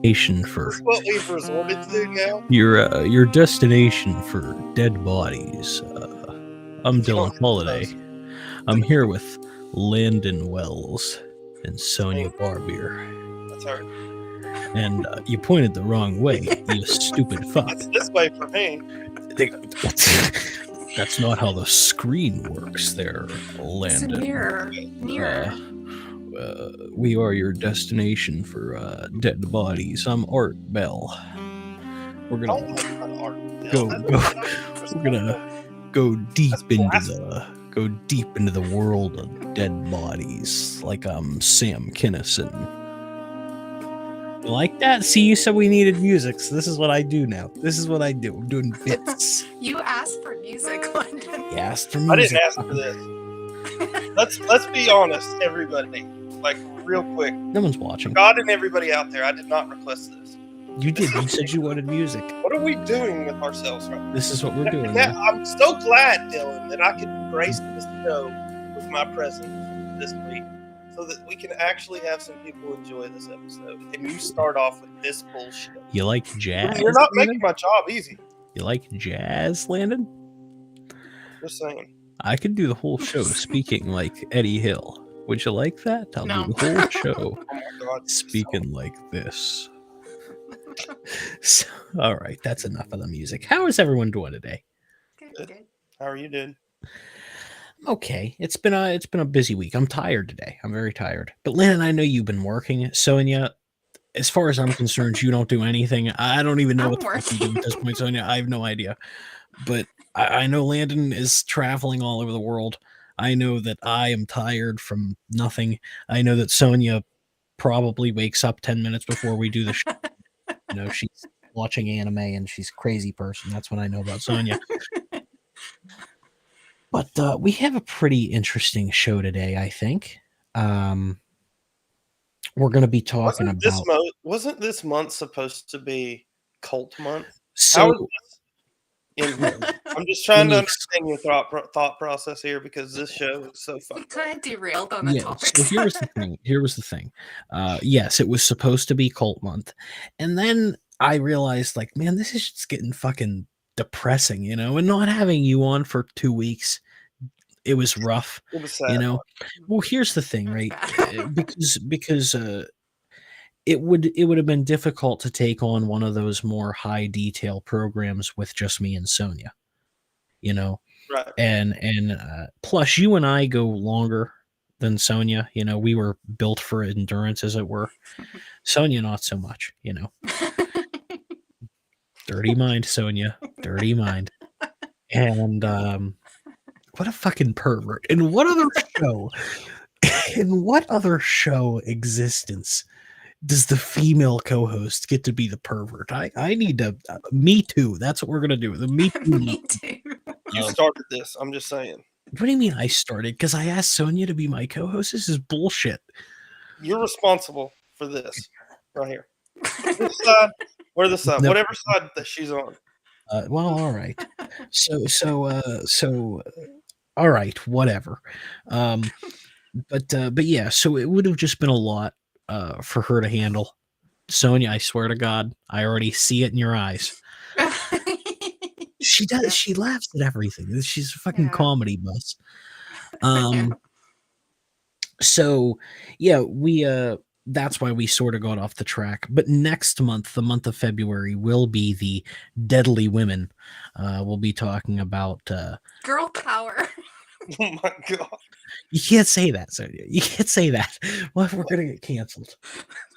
For Is this what we've resorted to now? your destination for dead bodies. I'm Dylan Holiday. I'm here with Landon Wells and Sonia Barbier. That's her. And you pointed the wrong way, you stupid fuck. It's this way for me. That's not how the screen works there, Landon. It's a mirror. We are your destination for dead bodies. I'm Art Bell. We're gonna go deep into the world of dead bodies, like I'm Sam Kinison. You like that? See, you said we needed music, so this is what I do now. This is what I do. I'm doing bits. You asked for music, London. You asked for music. I didn't ask for this. Let's be honest, everybody. Like, real quick. No one's watching. God and everybody out there, I did not request this. You did. You said you wanted music. What are we doing with ourselves right now? This is what we're doing. Now, I'm so glad, Dylan, that I can grace this show with my presence this week so that we can actually have some people enjoy this episode. And you start off with this bullshit. You like jazz? You're not making my job easy. You like jazz, Landon? Just saying. I could do the whole show speaking like Eddie Hill. Would you like that? I'll do the whole show Oh my God, speaking like this. So, all right, that's enough of the music. How is everyone doing today? Good. How are you doing? Okay, it's been a busy week. I'm tired today. I'm very tired. But Landon, I know you've been working. Sonia, as far as I'm concerned, you don't do anything. I don't even know what the fuck you do at this point, Sonia. I have no idea. But I know Landon is traveling all over the world. I know that I am tired from nothing. I know that Sonia probably wakes up 10 minutes before we do the show. You know, she's watching anime and she's a crazy person. That's what I know about Sonia. But we have a pretty interesting show today, I think. We're going to be talking about... Wasn't this month supposed to be cult month? So, I'm just trying to understand your thought process here because this show is so fun. Kind of derailed on the topic. So here was the thing. Yes, it was supposed to be cult month. And then I realized, like, man, this is just getting fucking depressing, you know, and not having you on for 2 weeks. It was rough. It was sad. You know. Well, here's the thing, right? because it would have been difficult to take on one of those more high detail programs with just me and Sonia, you know. Right. And plus you and I go longer than Sonia, you know. We were built for endurance, as it were. Sonia not so much, you know. Dirty mind, Sonia. Dirty mind. And what a fucking pervert. In what other show existence does the female co-host get to be the pervert? I need to Me Too. That's what we're gonna do. The Me Too. Me Too. You started this. I'm just saying. What do you mean I started? Because I asked Sonia to be my co-host. This is bullshit. You're responsible for this right here. This side or the side, whatever side that she's on. Well, all right. So, all right, whatever. But yeah. So it would have just been a lot for her to handle. Sonia, I swear to God, I already see it in your eyes. She does. She laughs at everything. She's a fucking comedy bus. So yeah, we that's why we sort of got off the track. But next month, the month of February, will be the Deadly Women. We'll be talking about girl power. Oh my God. You can't say that, Sonia. You can't say that. Well, we're gonna get canceled.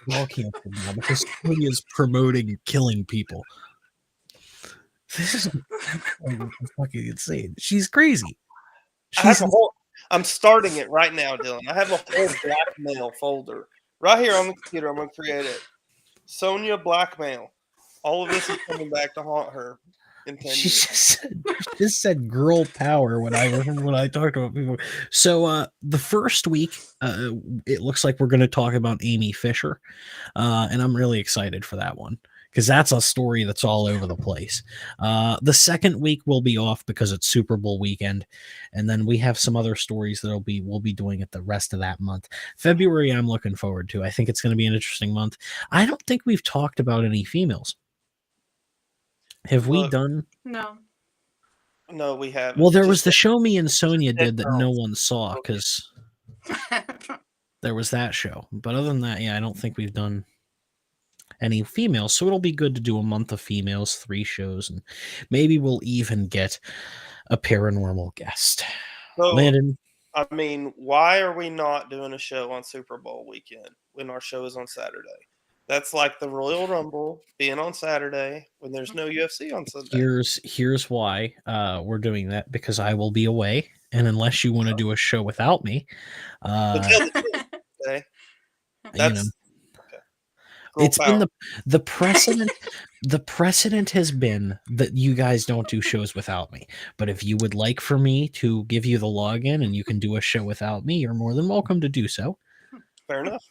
We're all canceled now because Sonia is promoting killing people. This is fucking insane. She's crazy. I'm starting it right now, Dylan. I have a whole blackmail folder right here on the computer. I'm gonna create it. Sonia blackmail. All of this is coming back to haunt her. She just said girl power when I talked about people. So the first week, it looks like we're going to talk about Amy Fisher, and I'm really excited for that one because that's a story that's all over the place. The second week will be off because it's Super Bowl weekend, and then we have some other stories that we'll be doing it the rest of that month. February, I'm looking forward to. I think it's going to be an interesting month. I don't think we've talked about any females. Have we done? No. No, we haven't. Well, there was the show me and Sonia did that no one saw Okay. because there was that show. But other than that, yeah, I don't think we've done any females. So it'll be good to do a month of females, 3 shows, and maybe we'll even get a paranormal guest. So, Landon, I mean, why are we not doing a show on Super Bowl weekend when our show is on Saturday? That's like the Royal Rumble being on Saturday when there's no UFC on Sunday. here's why we're doing that, because I will be away, and unless you want to do a show without me, Okay. you know, Girl it's power. been the precedent. The precedent has been that you guys don't do shows without me. But if you would like for me to give you the login and you can do a show without me, you're more than welcome to do so. Fair enough.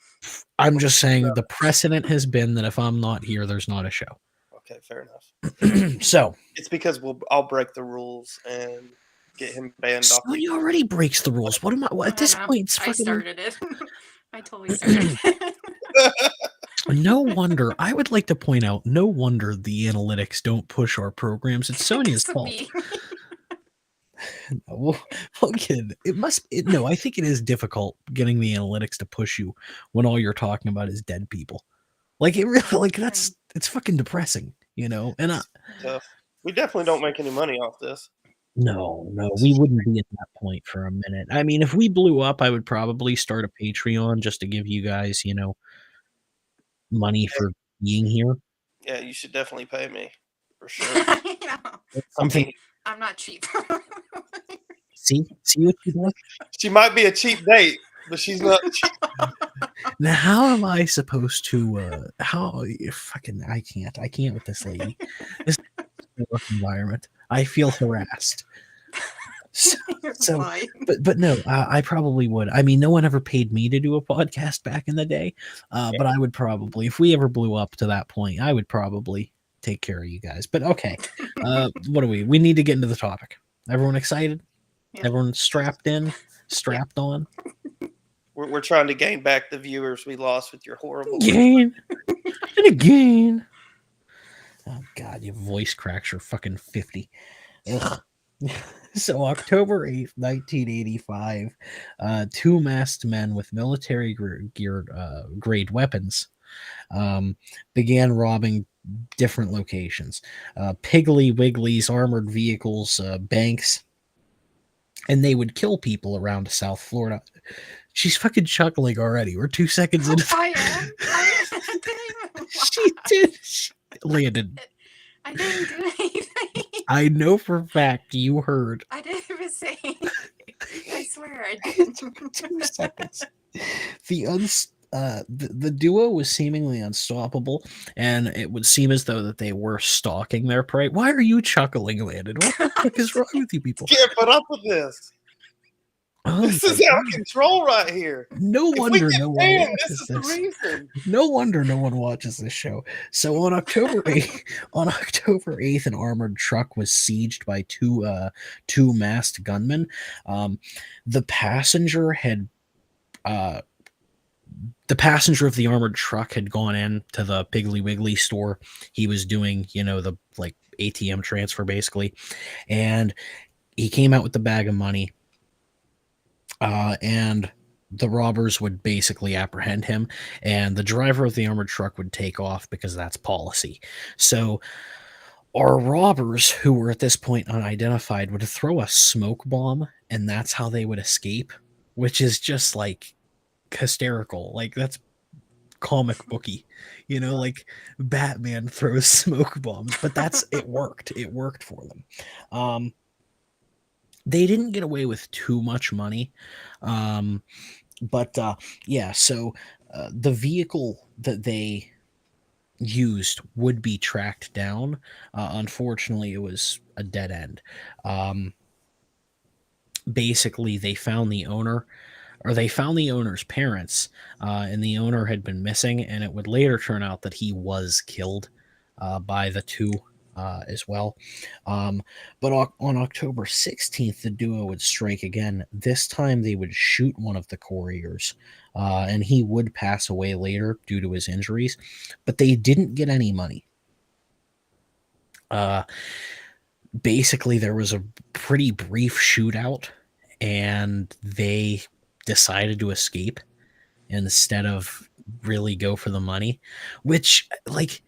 I'm just saying the precedent has been that if I'm not here, there's not a show. Okay, fair enough. So it's because I'll break the rules and get him banned off. He already breaks the rules. What am I? At this point, it's I fucking... started it. I totally started it. No wonder. I would like to point out, no wonder the analytics don't push our programs. It's Sonia's fault. Well, again, no, I think it is difficult getting the analytics to push you when all you're talking about is dead people. Like, it really, like, it's fucking depressing, you know? And we definitely don't make any money off this. No, we wouldn't be at that point for a minute. I mean, if we blew up, I would probably start a Patreon just to give you guys, money for being here. Yeah, you should definitely pay me for sure. I'm not cheap. See what you do? She might be a cheap date, but she's not cheap. Now, how am I supposed to? I can't with this lady. This work environment. I feel harassed. But no, I probably would. I mean, no one ever paid me to do a podcast back in the day, but I would probably, if we ever blew up to that point, I would probably take care of you guys. But okay, what do we need to get into the topic? Everyone excited? Yeah. Everyone strapped in, strapped on. We're trying to gain back the viewers we lost with your horrible gain and again. Oh God, your voice cracks are fucking 50. Ugh. So October 8th, 1985, 2 masked men with military grade weapons began robbing different locations. Piggly Wiggly's, armored vehicles, banks, and they would kill people around South Florida. She's fucking chuckling already. We're 2 seconds into She did. Landon. I didn't do anything. I know for a fact you heard. I didn't even say anything. I swear I didn't. 2 seconds. The duo was seemingly unstoppable, and it would seem as though that they were stalking their prey. Why are you chuckling, Landon? What the fuck is wrong with you people? Can't put up with this. This is out of control right here. No wonder no one watches this. No wonder no one watches this show. So on October 8th, an armored truck was sieged by two masked gunmen. The passenger of the armored truck had gone in to the Piggly Wiggly store. He was doing, the ATM transfer basically, and he came out with the bag of money. And the robbers would basically apprehend him, and the driver of the armored truck would take off because that's policy. So our robbers, who were at this point unidentified, would throw a smoke bomb, and that's how they would escape, which is just hysterical. That's comic booky, Batman throws smoke bombs, but it worked. It worked for them. They didn't get away with too much money. The vehicle that they used would be tracked down. Unfortunately, it was a dead end. Basically, they found the owner, or they found the owner's parents, and the owner had been missing, and it would later turn out that he was killed by the two as well. But on October 16th, the duo would strike again. This time they would shoot one of the couriers, and he would pass away later due to his injuries, but they didn't get any money. Basically, there was a pretty brief shootout, and they decided to escape instead of really go for the money, which, like,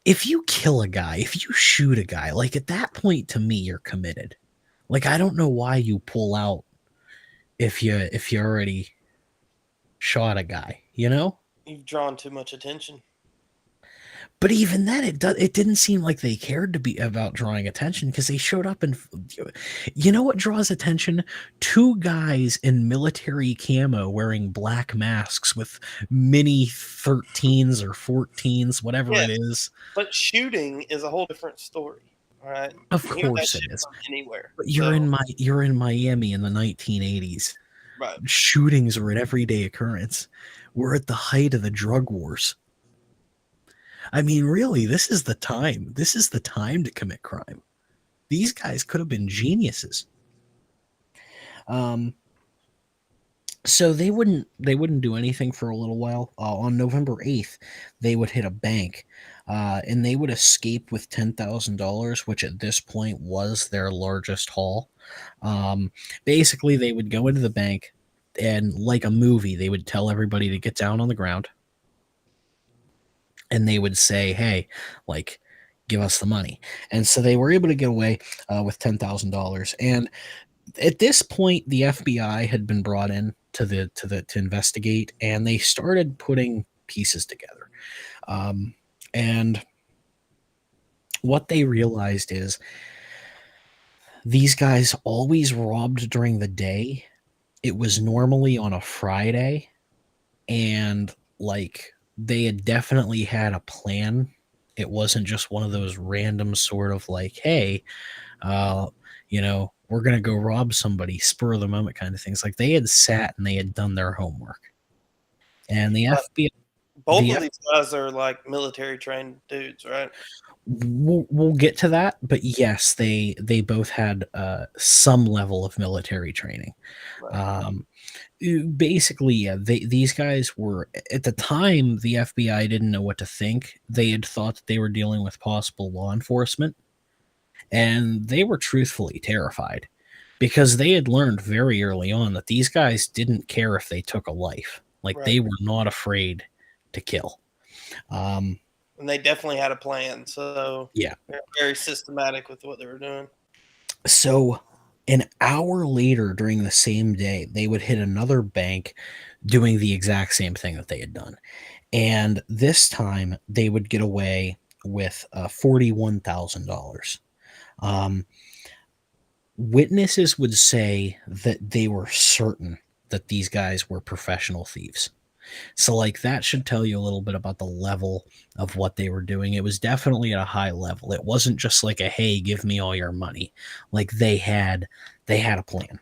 if you kill a guy, if you shoot a guy, like, at that point, to me, you're committed. Like, I don't know why you pull out if you already shot a guy, you know? You've drawn too much attention. But even then, it didn't seem like they cared to be about drawing attention, because they showed up and, you know what draws attention? Two guys in military camo wearing black masks with mini 13s or 14s, whatever Yeah, it is. but shooting is a whole different story. All right, Of you hear that course it shit is. from anywhere. But So, you're in Miami in the 1980s. right. Shootings are an everyday occurrence. We're at the height of the drug wars. I mean, really, this is the time. This is the time to commit crime. These guys could have been geniuses. So they wouldn't do anything for a little while. On November 8th, they would hit a bank, and they would escape with $10,000, which at this point was their largest haul. Basically, they would go into the bank, and like a movie, they would tell everybody to get down on the ground, and they would say, "Hey, like, give us the money." And so they were able to get away with $10,000. And at this point, the FBI had been brought in to investigate, and they started putting pieces together. And what they realized is these guys always robbed during the day. It was normally on a Friday, and like they had definitely had a plan. It wasn't just one of those random sort of like, hey, we're going to go rob somebody, spur of the moment kind of things. Like, they had sat and they had done their homework. And the FBI, Both of these guys are like military trained dudes, right? we'll get to that, but yes, they both had some level of military training. Right. Basically, yeah, these guys were, at the time, the FBI didn't know what to think. They had thought that they were dealing with possible law enforcement, and they were truthfully terrified, because they had learned very early on that these guys didn't care if they took a life. Like, Right. they were not afraid to kill. And they definitely had a plan. So Yeah. they're very systematic with what they were doing. So an hour later during the same day, they would hit another bank doing the exact same thing that they had done. And this time they would get away with $41,000. Witnesses would say that they were certain that these guys were professional thieves. So, like, that should tell you a little bit about the level of what they were doing. It was definitely at a high level. It wasn't just like a, hey, give me all your money. Like, they had a plan.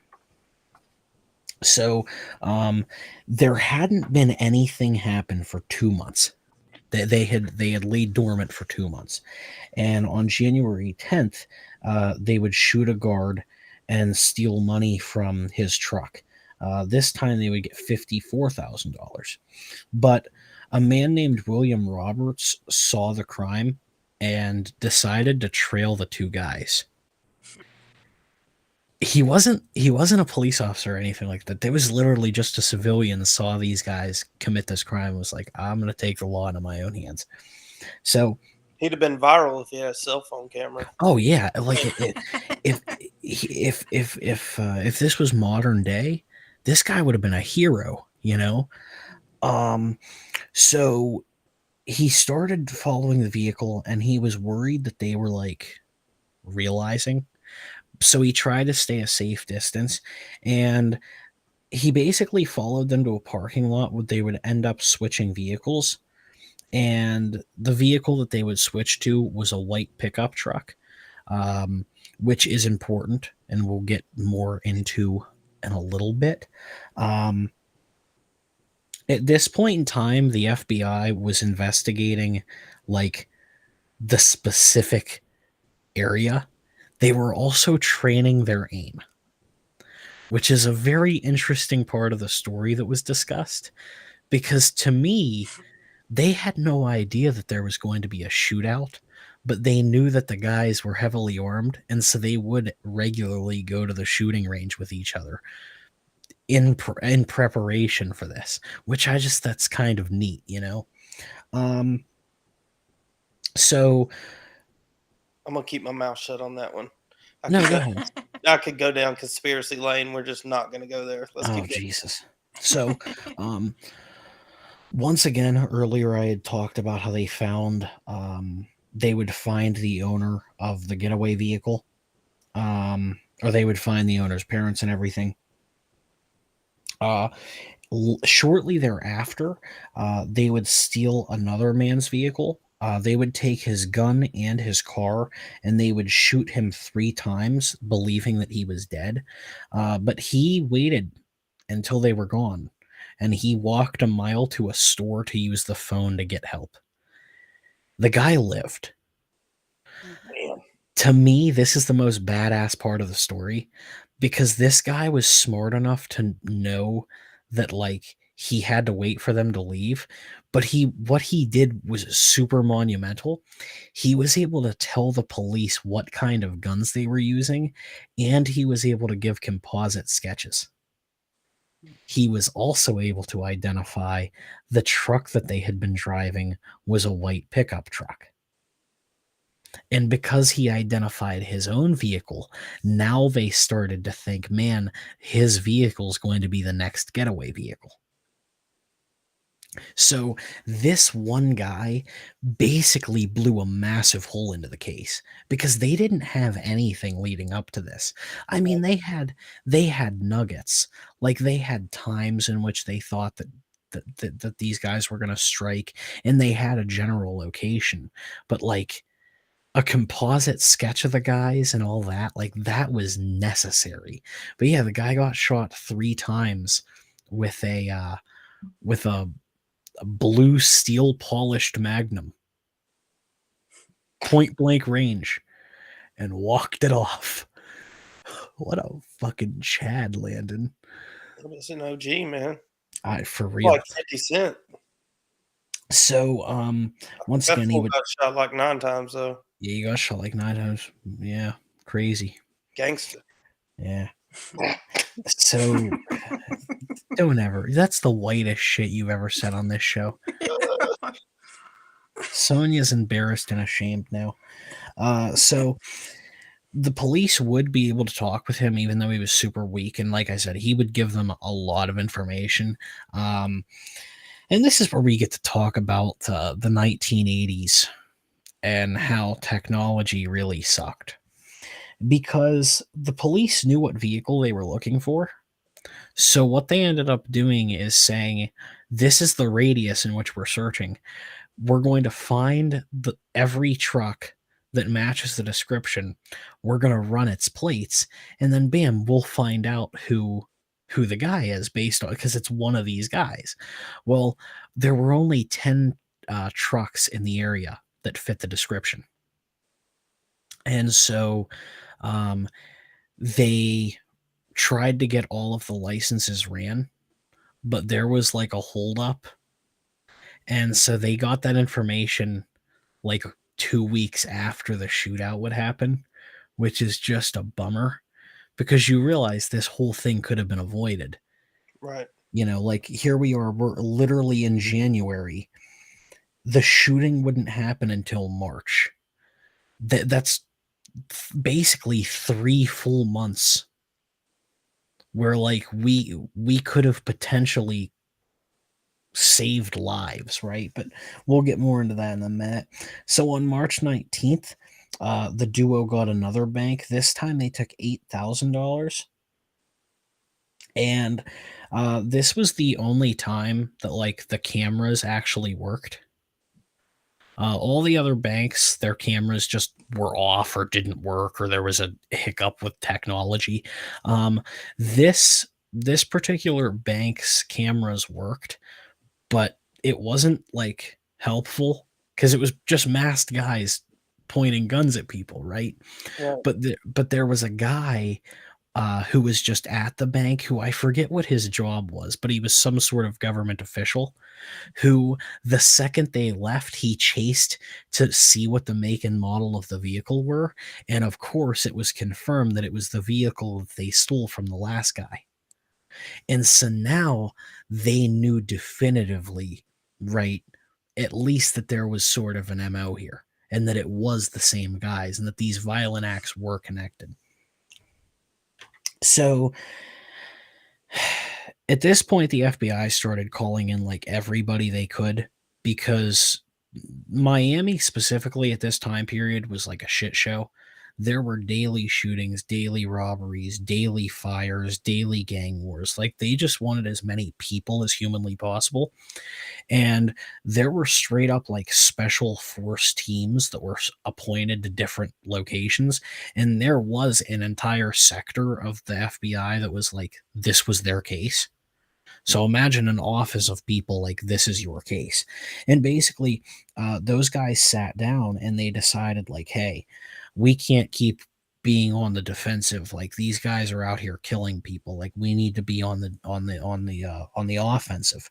So, there hadn't been anything happen for 2 months. They had laid dormant for 2 months. And on January 10th, they would shoot a guard and steal money from his truck. This time they would get $54,000. But a man named William Roberts saw the crime and decided to trail the two guys. He wasn't a police officer or anything like that. There was literally just a civilian if these guys commit this crime and was like, I'm going to take the law into my own hands. So he'd have been viral if he had a cell phone camera. Oh yeah, like if this was modern day, this guy would have been a hero, you know. So he started following the vehicle, and he was worried that they were like realizing. So he tried to stay a safe distance, and he basically followed them to a parking lot where they would end up switching vehicles. And the vehicle that they would switch to was a white pickup truck, which is important, and we'll get more into in a little bit. At this point in time, the FBI was investigating like the specific area, they were also training their aim, which is a very interesting part of the story that was discussed. Because to me, they had no idea that there was going to be a shootout, but they knew that the guys were heavily armed, and so they would regularly go to the shooting range with each other in preparation for this, which that's kind of neat, you know. So I'm gonna keep my mouth shut on that one. no, go ahead. I could go down conspiracy lane. We're just not gonna go there. Let's keep going. Jesus. So, once again, earlier I had talked about how they found, they would find the owner of the getaway vehicle, or they would find the owner's parents and everything. Shortly thereafter, they would steal another man's vehicle. They would take his gun and his car, and they would shoot him 3 times, believing that he was dead. But he waited until they were gone, and he walked a mile to a store to use the phone to get help. The guy lived. Man. To me, this is the most badass part of the story, because this guy was smart enough to know that, like, he had to wait for them to leave, but what he did was super monumental. He was able to tell the police what kind of guns they were using, and he was able to give composite sketches. He was also able to identify the truck that they had been driving was a white pickup truck. And because he identified his own vehicle, now they started to think, man, his vehicle is going to be the next getaway vehicle. So this one guy basically blew a massive hole into the case, because they didn't have anything leading up to this. I mean, they had nuggets. Like, they had times in which they thought that these guys were going to strike, and they had a general location, but like a composite sketch of the guys and all that, like, that was necessary. But yeah, the guy got shot 3 times with a blue steel polished Magnum, point blank range, and walked it off. What a fucking Chad, Landon. It's an OG, man. For real. Like 50 Cent. So, once That again, fool got shot like 9 times, though. Yeah, you got shot like 9 times. Yeah, crazy. Gangster. Yeah. So, don't ever. That's the whitest shit you've ever said on this show. Sonia's embarrassed and ashamed now. So the police would be able to talk with him, even though he was super weak. And like I said, he would give them a lot of information. And this is where we get to talk about the 1980s and how technology really sucked. Because the police knew what vehicle they were looking for. So what they ended up doing is saying, this is the radius in which we're searching. We're going to find every truck that matches the description. We're going to run its plates, and then bam, we'll find out who the guy is based on, because it's one of these guys. Well, there were only 10 trucks in the area that fit the description. And so they tried to get all of the licenses ran, but there was like a holdup. And so they got that information like 2 weeks after the shootout would happen, which is just a bummer, because you realize this whole thing could have been avoided. Right. You know, like, here we are, we're literally in January. The shooting wouldn't happen until March. That's basically 3 full months where, like, we could have potentially saved lives, right? But we'll get more into that in a minute. So on March 19th, the duo got another bank. This time they took $8,000. And this was the only time that, like, the cameras actually worked. All the other banks, their cameras just were off or didn't work, or there was a hiccup with technology. This particular bank's cameras worked, but it wasn't like helpful, because it was just masked guys pointing guns at people, right? Right. But there was a guy who was just at the bank, who I forget what his job was, but he was some sort of government official who, the second they left, he chased to see what the make and model of the vehicle were. And of course, it was confirmed that it was the vehicle that they stole from the last guy. And so now they knew definitively, right, at least that there was sort of an MO here, and that it was the same guys, and that these violent acts were connected. So at this point, the FBI started calling in like everybody they could, because Miami specifically at this time period was like a shit show. There were daily shootings, daily robberies, daily fires, daily gang wars. Like, they just wanted as many people as humanly possible. And there were straight up like special force teams that were appointed to different locations. And there was an entire sector of the FBI that was like, this was their case. So imagine an office of people like, this is your case. And basically, those guys sat down and they decided, like, hey, we can't keep being on the defensive. Like, these guys are out here killing people. Like, we need to be on the offensive.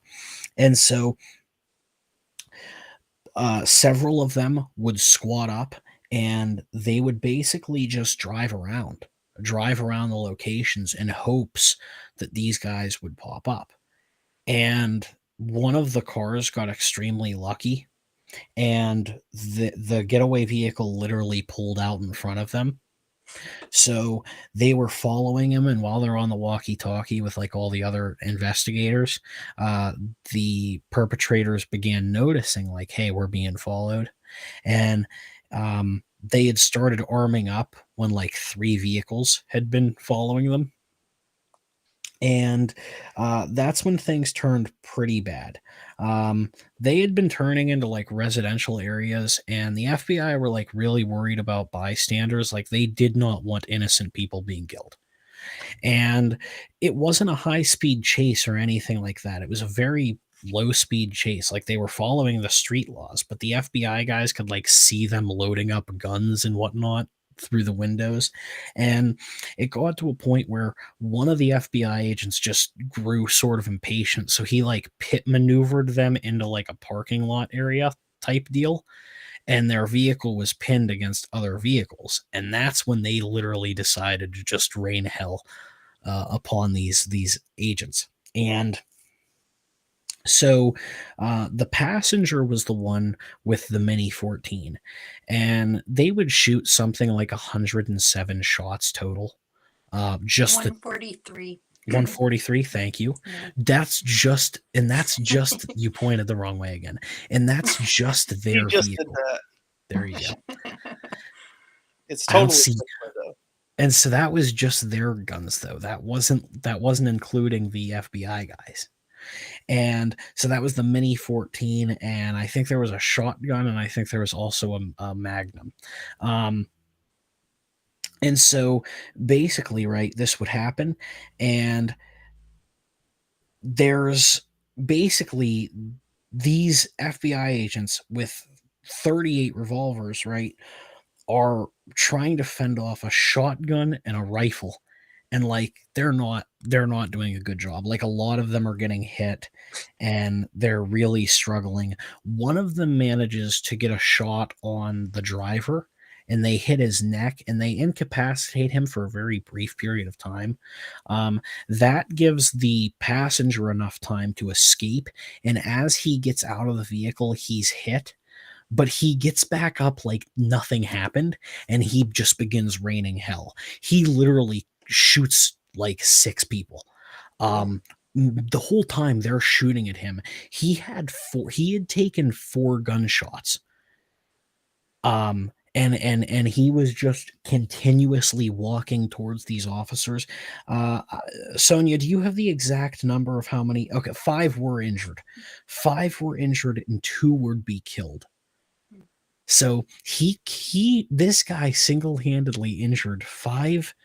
And so several of them would squat up, and they would basically just drive around the locations in hopes that these guys would pop up. And one of the cars got extremely lucky, and the getaway vehicle literally pulled out in front of them. So they were following him, and while they're on the walkie-talkie with like all the other investigators, the perpetrators began noticing, like, hey, we're being followed. And they had started arming up when like 3 vehicles had been following them. And that's when things turned pretty bad. They had been turning into like residential areas, and the FBI were like really worried about bystanders. Like, they did not want innocent people being killed. And it wasn't a high speed chase or anything like that. It was a very low speed chase. Like, they were following the street laws, but the FBI guys could like see them loading up guns and whatnot through the windows. And it got to a point where one of the FBI agents just grew sort of impatient. So he like pit maneuvered them into like a parking lot area type deal. And their vehicle was pinned against other vehicles. And that's when they literally decided to just rain hell upon these agents. And so the passenger was the one with the Mini 14, and they would shoot something like 107 shots total. Just 143. 143, thank you. Yeah. That's just you pointed the wrong way again. And that's just their You just vehicle. did that. There you go. It's I don't totally see. different, though. And so that was just their guns, though. That wasn't including the FBI guys. And so that was the Mini 14, and I think there was a shotgun, and I think there was also a Magnum. And so basically, right, this would happen, and there's basically these FBI agents with 38 revolvers, right, are trying to fend off a shotgun and a rifle. And like, they're not doing a good job. Like, a lot of them are getting hit, and they're really struggling. One of them manages to get a shot on the driver, and they hit his neck, and they incapacitate him for a very brief period of time. That gives the passenger enough time to escape, and as he gets out of the vehicle, he's hit, but he gets back up like nothing happened, and he just begins raining hell. He literally shoots like 6 people. The whole time they're shooting at him, he had taken 4 gunshots. And he was just continuously walking towards these officers. Sonia, do you have the exact number of how many? Okay, 5 were injured. 5 were injured and 2 would be killed. So this guy single-handedly injured 5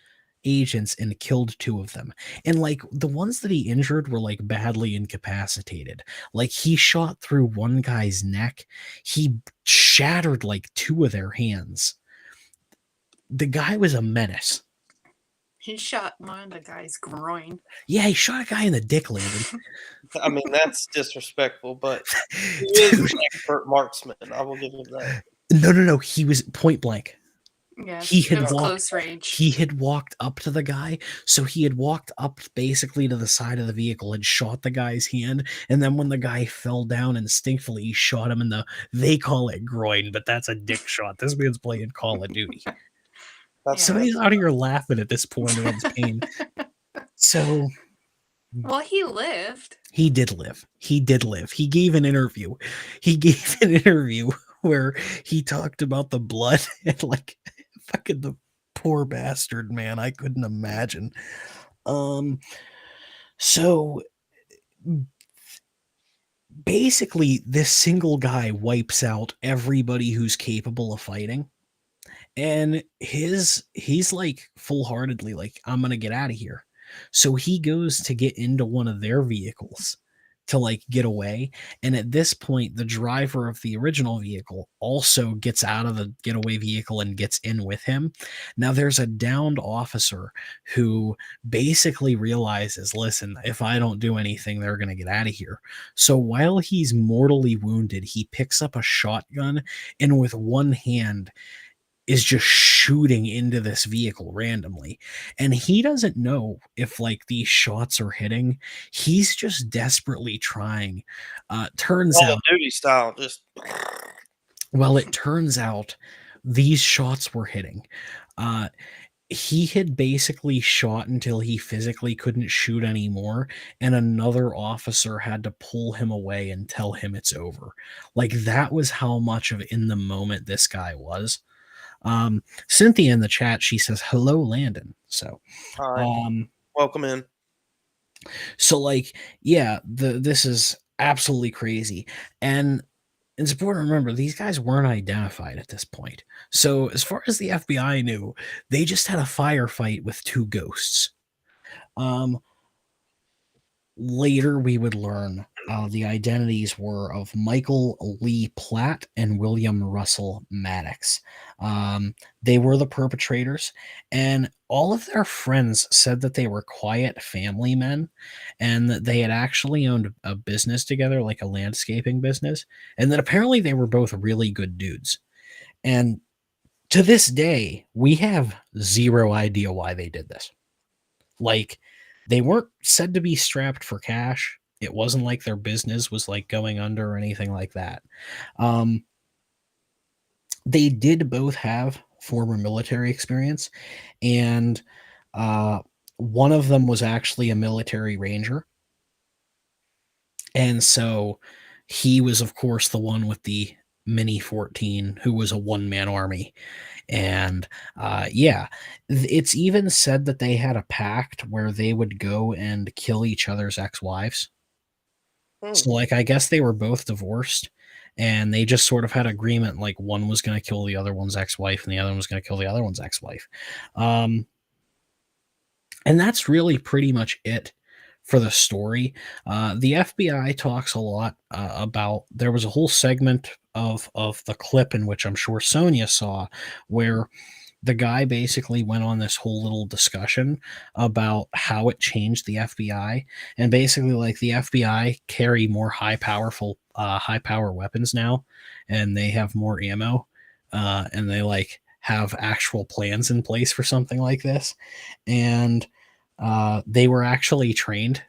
agents and killed 2 of them. And like the ones that he injured were like badly incapacitated. Like he shot through one guy's neck. He shattered like 2 of their hands. The guy was a menace. He shot one of the guy's groin. Yeah, he shot a guy in the dick, Landon. I mean, that's disrespectful, but he is an expert marksman. I will give him that. No. He was point blank. Yeah, It was close range. He had walked up to the guy, so he had walked up basically to the side of the vehicle and shot the guy's hand, and then when the guy fell down instinctively, he shot him in the, they call it groin, but that's a dick shot. This man's playing Call of Duty. Somebody's out here laughing at this point about his pain. So... Well, he lived. He did live. He gave an interview. Where he talked about the blood and like fucking the poor bastard, man. I couldn't imagine. So basically this single guy wipes out everybody who's capable of fighting. And he's like full-heartedly like, I'm gonna get out of here. So he goes to get into one of their vehicles to like get away. And at this point, the driver of the original vehicle also gets out of the getaway vehicle and gets in with him. Now there's a downed officer who basically realizes, listen, if I don't do anything, they're going to get out of here. So while he's mortally wounded, he picks up a shotgun and with one hand is just shooting into this vehicle randomly. And he doesn't know if like these shots are hitting. He's just desperately trying. Turns Call out of Duty style, just... Well, it turns out these shots were hitting. He had basically shot until he physically couldn't shoot anymore, and another officer had to pull him away and tell him it's over. Like that was how much of in the moment this guy was. Cynthia in the chat, she says, hello, Landon. So, welcome in. So like, yeah, this is absolutely crazy. And it's important to remember these guys weren't identified at this point. So as far as the FBI knew, they just had a firefight with 2 ghosts. Later, we would learn the identities were of Michael Lee Platt and William Russell Matix. They were the perpetrators, and all of their friends said that they were quiet family men and that they had actually owned a business together, like a landscaping business, and that apparently they were both really good dudes. And to this day, we have zero idea why they did this. Like, they weren't said to be strapped for cash. It wasn't like their business was like going under or anything like that. They did both have former military experience, and one of them was actually a military ranger. And so he was, of course, the one with the Mini 14 who was a one-man army. And yeah, it's even said that they had a pact where they would go and kill each other's ex-wives. So like, I guess they were both divorced and they just sort of had agreement, like one was going to kill the other one's ex-wife and the other one was going to kill the other one's ex-wife. And that's really pretty much it for the story. The FBI talks a lot about, there was a whole segment of the clip in which I'm sure Sonia saw, where the guy basically went on this whole little discussion about how it changed the FBI. And basically, like, the FBI carry more high power weapons now, and they have more ammo, and they like have actual plans in place for something like this. And they were actually trained,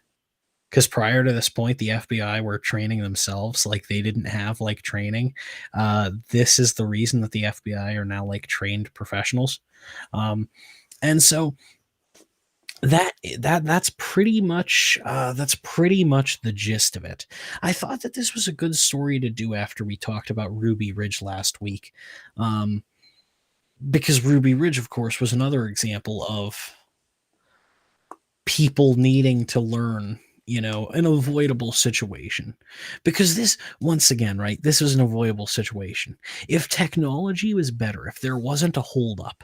because prior to this point, the FBI were training themselves. Like, they didn't have like training. This is the reason that the FBI are now like trained professionals. And so that's pretty much the gist of it. I thought that this was a good story to do after we talked about Ruby Ridge last week. Because Ruby Ridge, of course, was another example of people needing to learn, you know, an avoidable situation. Because this, once again, right, this was an avoidable situation. If technology was better, if there wasn't a holdup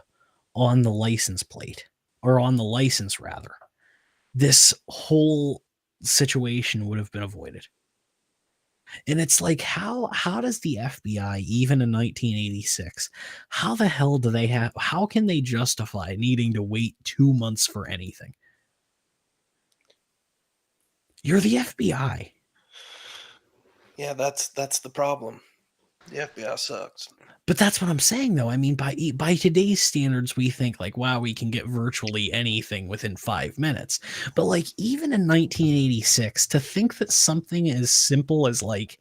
on the license plate, or on the license rather, this whole situation would have been avoided. And it's like, how does the FBI, even in 1986, how the hell do they have, how can they justify needing to wait 2 months for anything? You're the FBI. Yeah, that's the problem. The FBI sucks. But that's what I'm saying, though. I mean, by today's standards, we think like, wow, we can get virtually anything within 5 minutes. But like, even in 1986, to think that something as simple as like,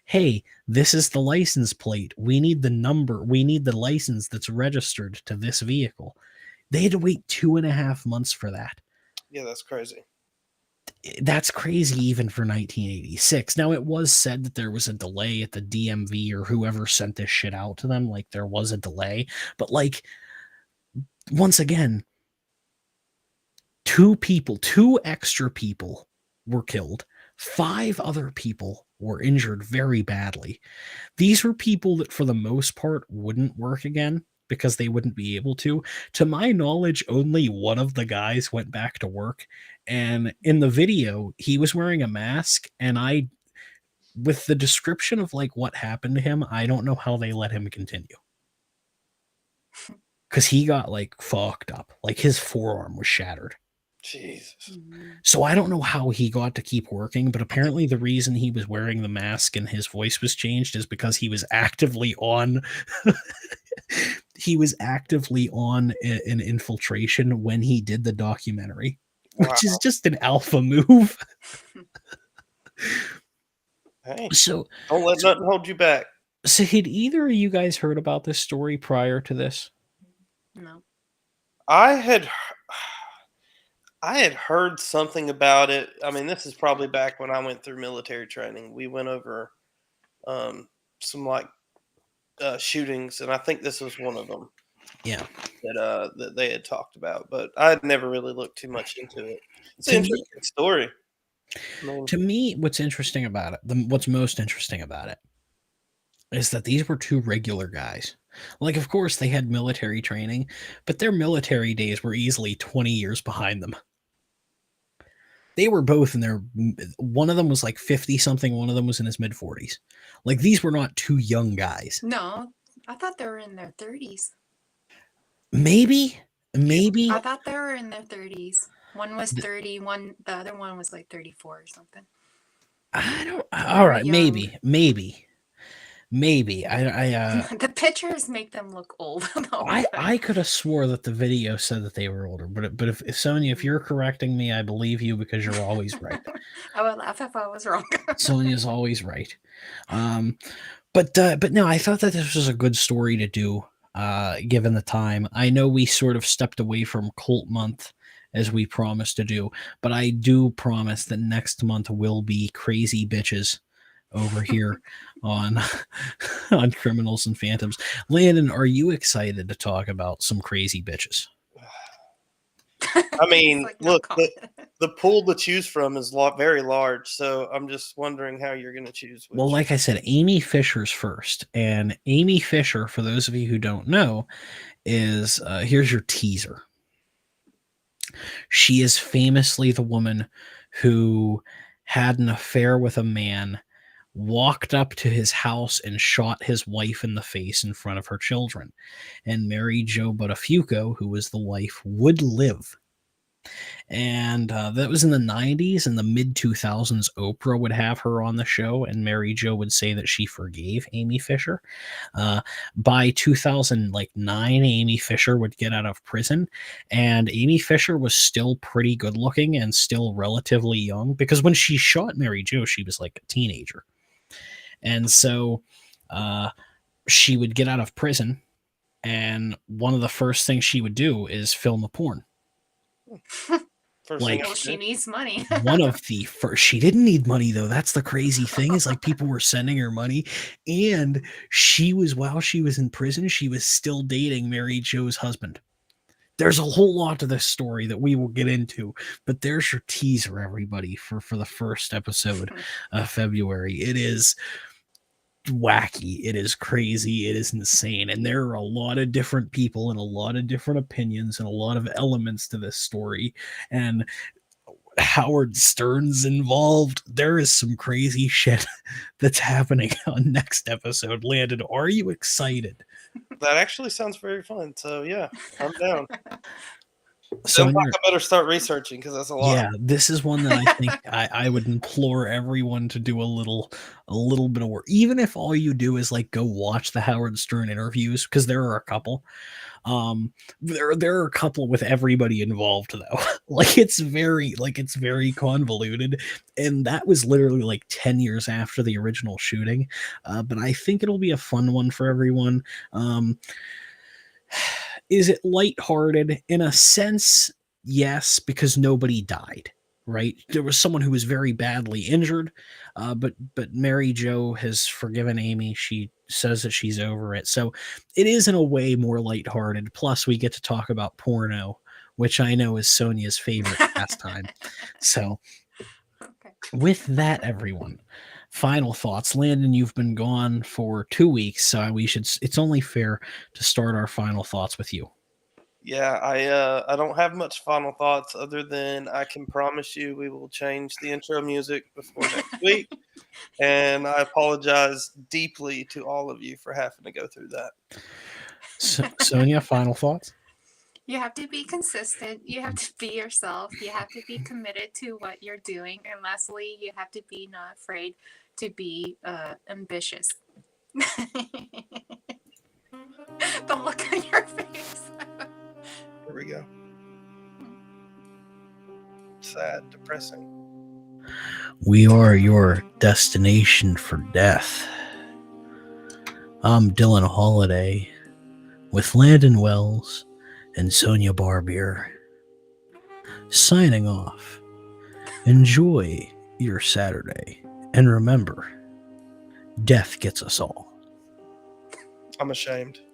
hey, this is the license plate. We need the number. We need the license that's registered to this vehicle. They had to wait 2.5 months for that. Yeah, that's crazy. That's crazy even for 1986. Now, it was said that there was a delay at the DMV or whoever sent this shit out to them. Like, there was a delay. But, like, once again, 2 extra people were killed. 5 other people were injured very badly. These were people that, for the most part, wouldn't work again because they wouldn't be able to. To my knowledge, only one of the guys went back to work. And in the video, he was wearing a mask. And with the description of like what happened to him, I don't know how they let him continue. Because he got like fucked up. Like his forearm was shattered. Jesus. So I don't know how he got to keep working, but apparently the reason he was wearing the mask and his voice was changed is because he was actively on an infiltration when he did the documentary, which is just an alpha move. Hey, so don't let nothing hold you back. So had either of you guys heard about this story prior to this? No. I had heard something about it. I mean, this is probably back when I went through military training. We went over some like shootings, and I think this was one of them. Yeah, that they had talked about, but I had never really looked too much into it. It's an interesting story. To me, what's interesting about it, what's most interesting about it, is that these were 2 regular guys. Like, of course, they had military training, but their military days were easily 20 years behind them. They were both in their, one of them was like 50 something, one of them was in his mid 40s. Like, these were not 2 young guys. No, I thought they were in their 30s. Maybe. I thought they were in their 30s. One was 30, the other one was like 34 or something. All right, maybe. The pictures make them look old. I could have swore that the video said that they were older, but if Sonia, if you're correcting me, I believe you because you're always right. I would laugh if I was wrong. Sonia's always right. But no, I thought that this was a good story to do, given the time. I know we sort of stepped away from Cult Month as we promised to do, but I do promise that next month will be crazy bitches over here on Criminals and Phantoms. Landon, are you excited to talk about some crazy bitches? I mean, like, look, the pool to choose from is very large, so I'm just wondering how you're going to choose. Well, like I said, Amy Fisher's first, and Amy Fisher, for those of you who don't know, is here's your teaser. She is famously the woman who had an affair with a man, walked up to his house and shot his wife in the face in front of her children. And Mary Jo Buttafuoco, who was the wife, would live. And that was in the 90s. In the mid-2000s, Oprah would have her on the show, and Mary Jo would say that she forgave Amy Fisher. By 2009, Amy Fisher would get out of prison, and Amy Fisher was still pretty good looking and still relatively young, because when she shot Mary Jo, she was like a teenager. And so she would get out of prison, and one of the first things she would do is film a porn. Like, well, she needs money. One of the first, she didn't need money though. That's the crazy thing, is like people were sending her money, and while she was in prison, she was still dating Mary Jo's husband. There's a whole lot to this story that we will get into, but there's your teaser, everybody, for the first episode of February. It is wacky. It is crazy. It is insane. And there are a lot of different people and a lot of different opinions and a lot of elements to this story. And Howard Stern's involved. There is some crazy shit that's happening on next episode. Landon, are you excited? That actually sounds very fun. So yeah, I'm down. So Sounds like I better start researching because that's a lot. Yeah, this is one that I think I would implore everyone to do a little bit of work, even if all you do is like go watch the Howard Stern interviews, because there are a couple. There are a couple with everybody involved though. It's very convoluted, and that was literally like 10 years after the original shooting. But I think it'll be a fun one for everyone. Is it lighthearted? In a sense, yes, because nobody died, right? There was someone who was very badly injured, but Mary Jo has forgiven Amy. She says that she's over it. So it is in a way more lighthearted. Plus, we get to talk about porno, which I know is Sonia's favorite pastime. So with that, everyone, final thoughts. Landon, you've been gone for 2 weeks, so it's only fair to start our final thoughts with you. Yeah, I don't have much final thoughts other than I can promise you we will change the intro music before next week. And I apologize deeply to all of you for having to go through that. Sonia, final thoughts? You have to be consistent. You have to be yourself. You have to be committed to what you're doing. And lastly, you have to be not afraid to be ambitious. The look on your face. Here we go. Sad, depressing. We are your destination for death. I'm Dylan Holiday with Landon Wells and Sonia Barbier, signing off. Enjoy your Saturday, and remember, death gets us all. I'm ashamed.